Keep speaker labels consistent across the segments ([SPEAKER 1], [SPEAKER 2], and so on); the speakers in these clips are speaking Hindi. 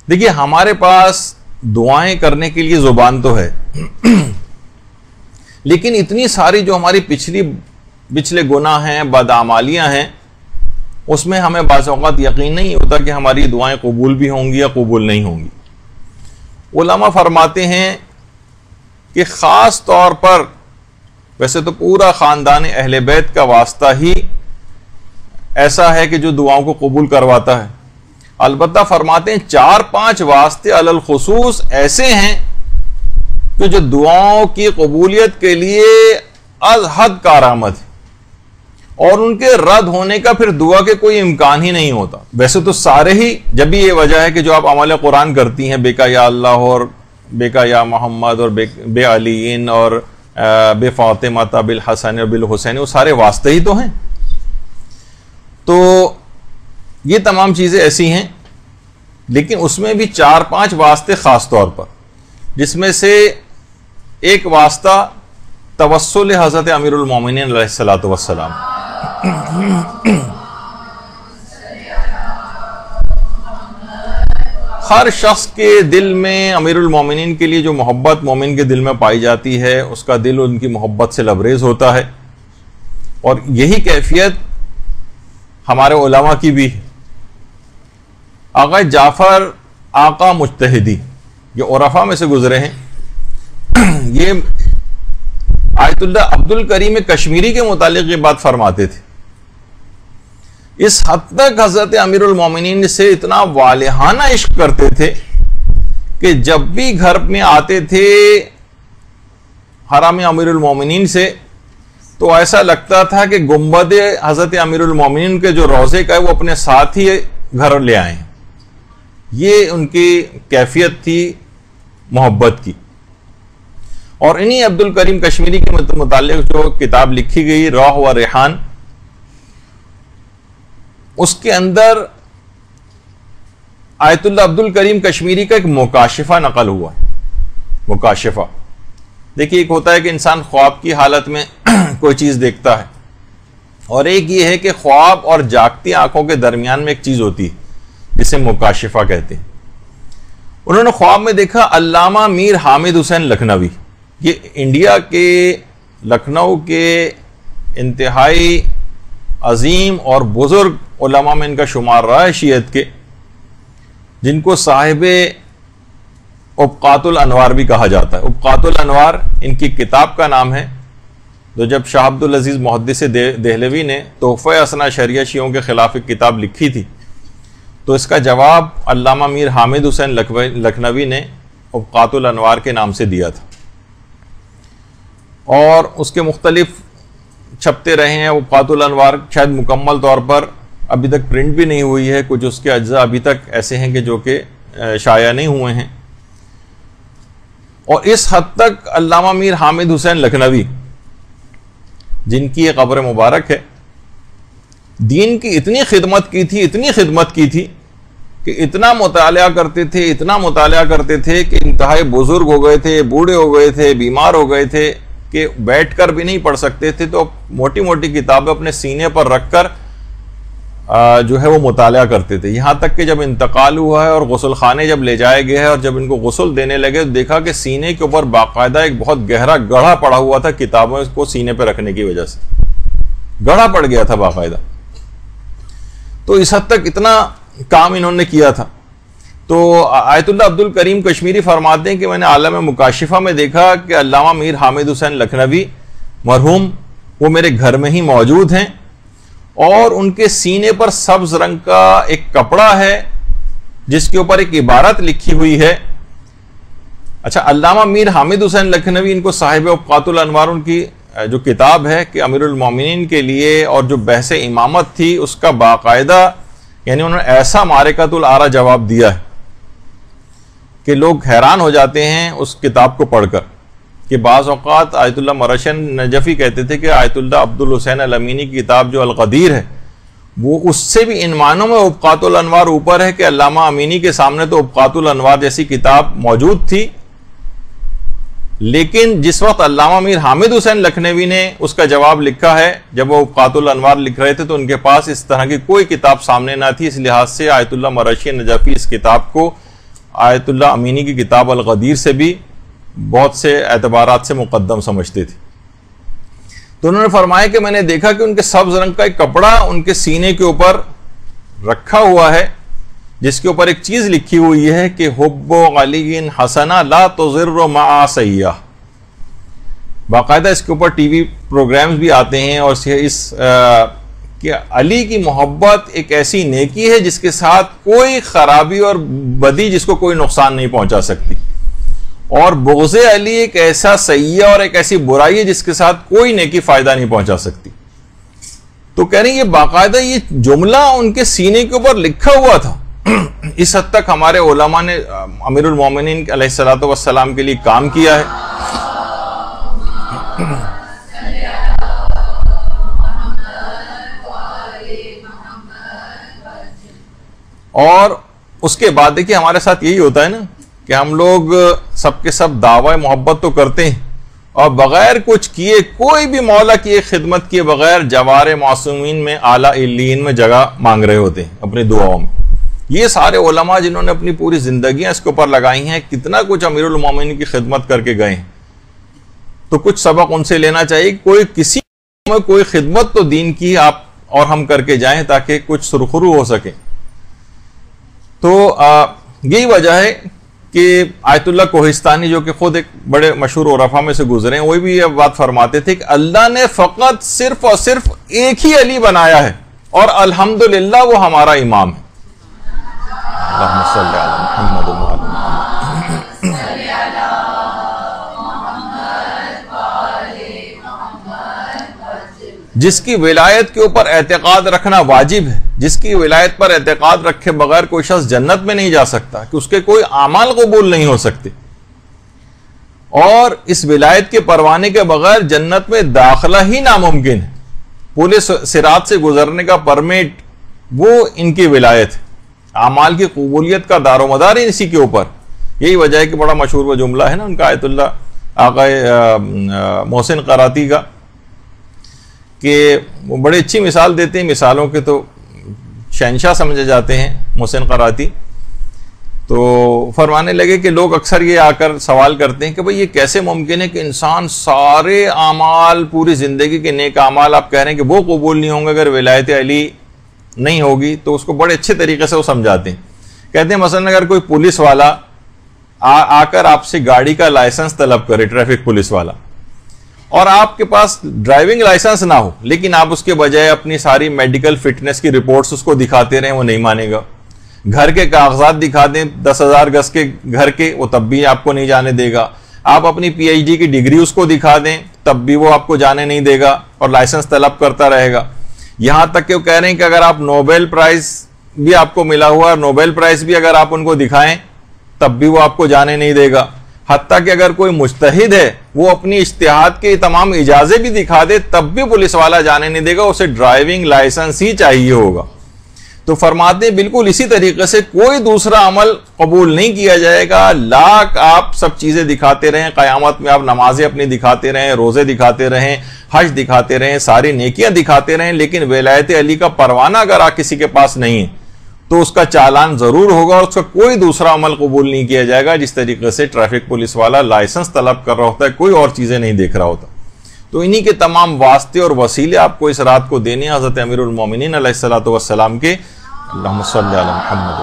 [SPEAKER 1] देखिए, हमारे पास दुआएं करने के लिए जुबान तो है, लेकिन इतनी सारी जो हमारी पिछले गुनाह हैं, बदआमालियां हैं, उसमें हमें बाज़ औक़ात यकीन नहीं होता कि हमारी दुआएं कबूल भी होंगी या कबूल नहीं होंगी। उलमा फरमाते हैं कि ख़ास तौर पर, वैसे तो पूरा ख़ानदान अहले बैत का वास्ता ही ऐसा है कि जो दुआओं को कबूल करवाता है, अलबत्ता फरमाते हैं 4-5 वास्ते अलल खुसूस ऐसे हैं कि जो दुआओं की कबूलियत के लिए अज हद कारआमद है, और उनके रद्द होने का फिर दुआ के कोई इम्कान ही नहीं होता। वैसे तो सारे ही, जब भी ये वजह है कि जो आप अमल कुरान करती हैं, बेका या अल्लाह और बेका या मोहम्मद और बे अलीन और बे फातिमा बिल हसन और बिल हुसैन, वो सारे वास्ते ही तो हैं। तो ये तमाम चीज़ें ऐसी हैं, लेकिन उसमें भी 4-5 वास्ते ख़ास तौर पर, जिसमें से एक वास्ता तवस्सुल हज़रत अमीरुल मोमिनीन अलैहिस्सलातु वस्सलाम। हर शख्स के दिल में अमीरुल मोमिनीन के लिए जो मोहब्बत मोमिन के दिल में पाई जाती है, उसका दिल उनकी मोहब्बत से लबरेज होता है, और यही कैफियत हमारे उलमा की भी है। आगा जाफर आका मुज्तहिदी, ये उरफा में से गुजरे हैं, ये आयतुल्लाह अब्दुल करीम कश्मीरी के मुतालिक ये बात फरमाते थे। इस हद तक हजरत अमीरुल मोमिनीन से इतना वालिहाना इश्क करते थे कि जब भी घर में आते थे हराम अमीरुल मोमिनीन से, तो ऐसा लगता था कि गुंबद हजरत अमीरुल मोमिनीन के जो रोजे का है वो अपने साथ ही घर ले आए। ये उनकी कैफियत थी मोहब्बत की। और इन्हीं अब्दुल करीम कश्मीरी के मुतालिक जो किताब लिखी गई रौह व रेहान, उसके अंदर आयतुल्लाह अब्दुल करीम कश्मीरी का एक मुकाशिफा नकल हुआ। मुकाशिफा, देखिए, एक होता है कि इंसान ख्वाब की हालत में कोई चीज देखता है, और एक ये है कि ख्वाब और जागती आंखों के दरमियान में एक चीज होती है जिसे मुकाशिफा कहते हैं। उन्होंने ख्वाब में देखा अल्लामा मीर हामिद हुसैन लखनवी, ये इंडिया के लखनऊ के इंतहाई अजीम और बुजुर्ग उलमा में इनका शुमार रहा है शियत के, जिनको साहिबे उबकातुल अनवार भी कहा जाता है। उबकातुल अनवार इनकी किताब का नाम है। तो जब शाह अब्दुल अजीज मुहद्दिस देहलवी ने तोहफ़े असना शरिया शियों के खिलाफ एक किताब लिखी थी, तो इसका जवाब अल्लामा मीर हामिद हुसैन लखनवी ने उबकातुल अनवार के नाम से दिया था, और उसके मुख्तलिफ छपते रहे हैं। उबकातुल अनवार शायद मुकम्मल तौर पर अभी तक प्रिंट भी नहीं हुई है, कुछ उसके अज्जा अभी तक ऐसे हैं कि जो कि शाया नहीं हुए हैं। और इस हद तक अल्लामा मीर हामिद हुसैन लखनवी, जिनकी ये कब्र मुबारक है, दीन की इतनी खिदमत की थी कि इतना मुतालिया करते थे कि इंतहाई बुजुर्ग हो गए थे, बूढ़े हो गए थे, बीमार हो गए थे कि बैठकर भी नहीं पढ़ सकते थे। तो मोटी मोटी किताबें अपने सीने पर रखकर जो है वो मुतालिया करते थे। यहाँ तक कि जब इंतकाल हुआ है और गुस्ल खाने जब ले जाए गए हैं और जब इनको गुस्ल देने लगे, तो देखा कि सीने के ऊपर बाकायदा एक बहुत गहरा गढ़ा पड़ा हुआ था, किताबों को सीने पर रखने की वजह से गढ़ा पड़ गया था बाकायदा। तो इस हद तक इतना काम इन्होंने किया था। तो आयतुल्लाह अब्दुल करीम कश्मीरी फरमाते हैं कि मैंने आलम मुकाशिफा में देखा कि अल्लामा मीर हामिद हुसैन लखनवी मरहूम वो मेरे घर में ही मौजूद हैं, और उनके सीने पर सब्ज रंग का एक कपड़ा है जिसके ऊपर एक इबारत लिखी हुई है। अच्छा, अल्लामा मीर हामिद हुसैन लखनवी, इनको साहिब उबकातुल अनवार, उनकी जो किताब है कि अमीरुल मोमिनीन के लिए और जो बहस इमामत थी उसका बाकायदा, यानी उन्होंने ऐसा मारिकतुल आरा जवाब दिया है कि लोग हैरान हो जाते हैं उस किताब को पढ़कर। कि बाज़ औक़ात आयतुल्लाह मरशन नजफ़ी कहते थे कि आयतुल्लाह अब्दुल हुसैन अल-अमीनी की किताब जो अल-क़दीर है, वो उससे भी इन मानों में उबकातुल अनवार ऊपर है कि अल्लामा अमीनी के सामने तो उबकातुल अनवार जैसी किताब मौजूद थी, लेकिन जिस वक्त अल्लामा मीर हामिद हुसैन लखनवी ने उसका जवाब लिखा है, जब वो उबकातुल अनवार लिख रहे थे, तो उनके पास इस तरह की कोई किताब सामने ना थी। इस लिहाज से आयतुल्लाह मरशी नजफ़ी इस किताब को आयतुल्लाह अमीनी की किताब अल-गदीर से भी बहुत से एतबारात से मुकद्दम समझते थे। तो उन्होंने फरमाया कि मैंने देखा कि उनके सब्ज रंग का एक कपड़ा उनके सीने के ऊपर रखा हुआ है, जिसके ऊपर एक चीज लिखी हुई है कि हुब्बो अलीन हसना ला तुज़िर्रु मआ सय्या। बाकायदा इसके ऊपर टीवी प्रोग्राम्स भी आते हैं और कि अली की मोहब्बत एक ऐसी नेकी है जिसके साथ कोई खराबी और बदी, जिसको कोई नुकसान नहीं पहुंचा सकती, और बुग़्ज़े अली एक ऐसा सय्या और एक ऐसी बुराई है जिसके साथ कोई नेकी फायदा नहीं पहुंचा सकती। तो कह रहे हैं ये बाकायदा ये जुमला उनके सीने के ऊपर लिखा हुआ था। इस हद तक हमारे उलमा ने अमीरुल मोमिनीन अलैहिस्सलातु वस्सलाम के लिए काम किया है। और उसके बाद देखिए हमारे साथ यही होता है ना कि हम लोग सबके सब दावा मोहब्बत तो करते हैं और बगैर कुछ किए, कोई भी मौला की खिदमत किए बगैर जवारे मासूमीन में आला इल्लीन में जगह मांग रहे होते हैं अपनी दुआओं में। ये सारे उलमा जिन्होंने अपनी पूरी जिंदगियां इसके ऊपर लगाई हैं, कितना कुछ अमीरुल मोमिनीन की खिदमत करके गए हैं, तो कुछ सबक उनसे लेना चाहिए। कोई किसी में कोई खिदमत तो दीन की आप और हम करके जाएं ताकि कुछ सुरखरू हो सके। तो यही वजह है कि आयतुल्लाह कोहिस्तानी जो कि खुद एक बड़े मशहूर उरफा में से गुजरे हैं, वही भी ये बात फरमाते थे कि अल्लाह ने फकत सिर्फ और सिर्फ एक ही अली बनाया है और अल्हम्दुलिल्लाह वो हमारा इमाम है। अल्लाहुम्मा सल्ली अला मुहम्मद व अला जिसकी विलायत के ऊपर एतकाद रखना वाजिब है, जिसकी विलायत पर एतकाद रखे बगैर कोई शख्स जन्नत में नहीं जा सकता, कि उसके कोई आमाल कबूल नहीं हो सकते, और इस विलायत के परवाने के बगैर जन्नत में दाखिला ही नामुमकिन है। पुलिस सिरात से गुजरने का परमिट वो इनकी विलायत है। आमाल की कबूलियत का दारोमदार ही इसी के ऊपर। यही वजह है कि बड़ा मशहूर वो जुमला है ना उनका आयतुल्लाह आका मोहसिन कराती का, कि वो बड़ी अच्छी मिसाल देते हैं, मिसालों के तो शहंशाह समझे जाते हैं मोहसिन कराती। तो फरमाने लगे कि लोग अक्सर ये आकर सवाल करते हैं कि भाई ये कैसे मुमकिन है कि इंसान सारे आमाल, पूरी ज़िंदगी के नेक आमाल आप कह रहे हैं कि वो कबूल नहीं होंगे अगर विलायत अली नहीं होगी। तो उसको बड़े अच्छे तरीके से वो समझाते हैं। कहते हैं मसलन अगर कोई पुलिस वाला आकर आपसे गाड़ी का लाइसेंस तलब करे, ट्रैफिक पुलिस वाला, और आपके पास ड्राइविंग लाइसेंस ना हो, लेकिन आप उसके बजाय अपनी सारी मेडिकल फिटनेस की रिपोर्ट्स उसको दिखाते रहें, वो नहीं मानेगा। घर के कागजात दिखा दें 10,000 गज के घर के, वो तब भी आपको नहीं जाने देगा। आप अपनी PhD की डिग्री उसको दिखा दें तब भी वो आपको जाने नहीं देगा और लाइसेंस तलब करता रहेगा। यहां तक कि वो कह रहे हैं कि अगर आप नोबेल प्राइज भी आपको मिला हुआ, नोबेल प्राइज भी अगर आप उनको दिखाएं तब भी वो आपको जाने नहीं देगा। हत्ता कि अगर कोई मुज्तहिद है वो अपनी इज्तिहाद के तमाम इजाजे भी दिखा दे तब भी पुलिस वाला जाने नहीं देगा, उसे ड्राइविंग लाइसेंस ही चाहिए होगा। तो फरमाते हैं बिल्कुल इसी तरीके से कोई दूसरा अमल कबूल नहीं किया जाएगा। लाख आप सब चीजें दिखाते रहें, क़यामत में आप नमाजें अपनी दिखाते रहें, रोजे दिखाते रहें, हज दिखाते रहें, सारी नेकियां दिखाते रहें, लेकिन विलायत अली का परवाना अगर आप किसी के पास नहीं है तो उसका चालान जरूर होगा और उसका कोई दूसरा अमल कबूल नहीं किया जाएगा। जिस तरीके से ट्रैफिक पुलिस वाला लाइसेंस तलब कर रहा होता है, कोई और चीजें नहीं देख रहा होता। तो इन्हीं के तमाम वास्ते और वसीले आपको इस रात को देने हज़रत अमीरुल मोमिनीन अलैहिस्सलातु वस्सलाम के। अल्लाहुम्मा सल्ली अला मुहम्मद।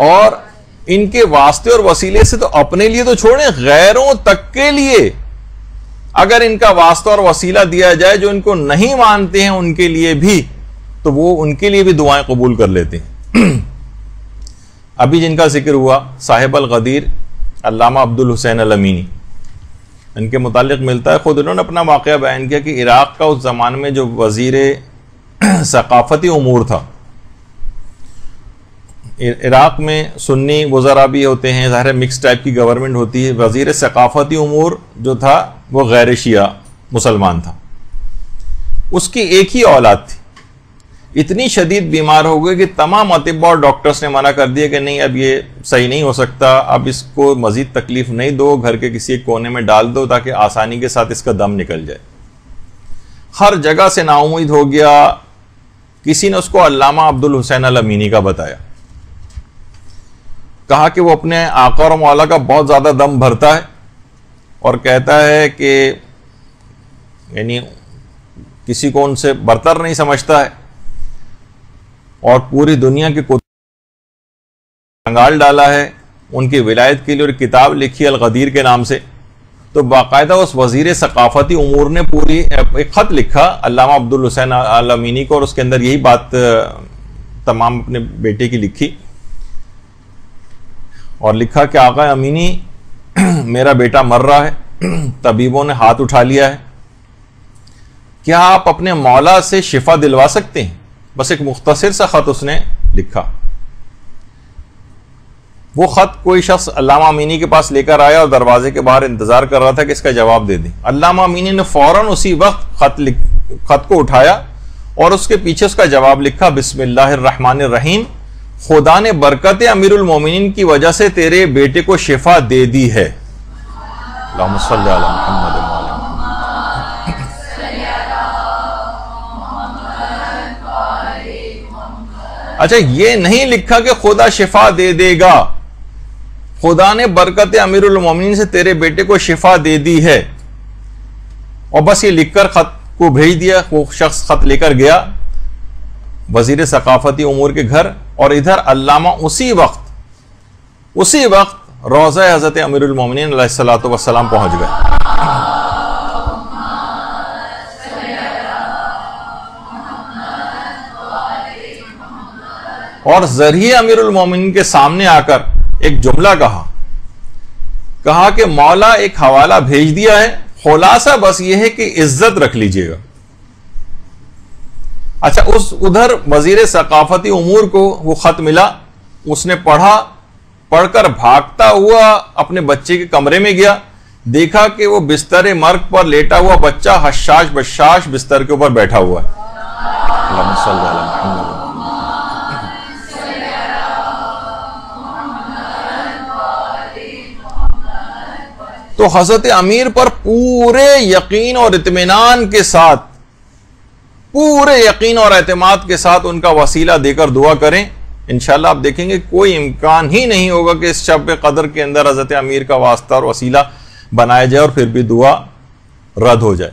[SPEAKER 1] और इनके वास्ते और वसीले से तो अपने लिए तो छोड़ें, गैरों तक के लिए अगर इनका वास्ता और वसीला दिया जाए जो इनको नहीं मानते हैं उनके लिए भी, तो वो उनके लिए भी दुआएं कबूल कर लेते हैं। अभी जिनका जिक्र हुआ साहिब अल-गदीर अल्लामा अब्दुल हुसैन अल-अमीनी, इनके मुतालिक मिलता है, खुद उन्होंने अपना वाक़या बयान किया कि इराक़ का उस ज़माने में जो वज़ीर सकाफ़ती उमूर था, इराक़ में सुन्नी वज़रा भी होते हैं, ज़ाहिर मिक्स टाइप की गवर्नमेंट होती है। वज़ीर सकाफ़ती उमूर जो था वो गैर शिया मुसलमान था, उसकी एक ही औलाद थी। इतनी शदीद बीमार हो गई कि तमाम अतिबा और डॉक्टर्स ने मना कर दिया कि नहीं अब ये सही नहीं हो सकता, अब इसको मज़ीद तकलीफ नहीं दो, घर के किसी एक कोने में डाल दो ताकि आसानी के साथ इसका दम निकल जाए। हर जगह से नाउम्मीद हो गया। किसी ने उसको अल्लामा अब्दुल हुसैन अल अमीनी का बताया, कहा कि वो अपने आका और मौला का बहुत ज़्यादा दम भरता है और कहता है कि यानी किसी को उनसे बरतर नहीं समझता है और पूरी दुनिया के कंगाल डाला है। उनकी विलायत के लिए और किताब लिखी अल गदीर के नाम से। तो बाकायदा उस वजीर सकाफती उमूर ने पूरी एक ख़त लिखा अल्लामा अब्दुल हुसैन अल अमीनी को और उसके अंदर यही बात तमाम अपने बेटे की लिखी और लिखा कि आका अमीनी, मेरा बेटा मर रहा है, तबीबों ने हाथ उठा लिया है, क्या आप अपने मौला से शिफा दिलवा सकते हैं? बस एक मुख्तसर सा खत उसने लिखा। वो खत कोई शख्स अल्लामा अमीनी के पास लेकर आया और दरवाजे के बाहर इंतजार कर रहा था कि इसका जवाब दे दें। अल्लामा अमीनी ने फौरन उसी वक्त खत को उठाया और उसके पीछे उसका जवाब लिखा, बिस्मिल्लाहिर्रहमानिर्रहीम, खुदा ने बरकत अमीरुल मोमिनीन की वजह से तेरे बेटे को शिफा दे दी है। अल्लाहुम्मा सल्ली अला मुहम्मद। अच्छा, ये नहीं लिखा कि खुदा शिफा दे देगा, खुदा ने बरकत अमीरुल मोमिनीन से तेरे बेटे को शिफा दे दी है। और बस ये लिखकर खत को भेज दिया। वो शख्स खत लेकर गया वजीर सकाफती उमूर के घर और इधर अल्लामा उसी वक्त रोज़ा हज़रत अमीरुल मोमिनीन अलैहिस्सलातु वस्सलाम पहुंच गए। और जरिए अमीरुल मोमिनीन के सामने आकर एक जुमला कहा कि मौला एक हवाला भेज दिया है, खुलासा बस यह है कि इज्जत रख लीजिएगा। अच्छा, उधर वजीर सकाफती उमूर को वो खत मिला, उसने पढ़कर भागता हुआ अपने बच्चे के कमरे में गया, देखा कि वो बिस्तर मर्ग पर लेटा हुआ बच्चा हशाश बशाश बिस्तर के ऊपर बैठा हुआ है। तो हजरत अमीर पर पूरे यकीन और इत्मीनान के साथ, पूरे यकीन और एतमाद के साथ उनका वसीला देकर दुआ करें। इंशाअल्लाह आप देखेंगे कोई इम्कान ही नहीं होगा कि इस शब कदर के अंदर हजरत अमीर का वास्ता और वसीला बनाया जाए और फिर भी दुआ रद्द हो जाए।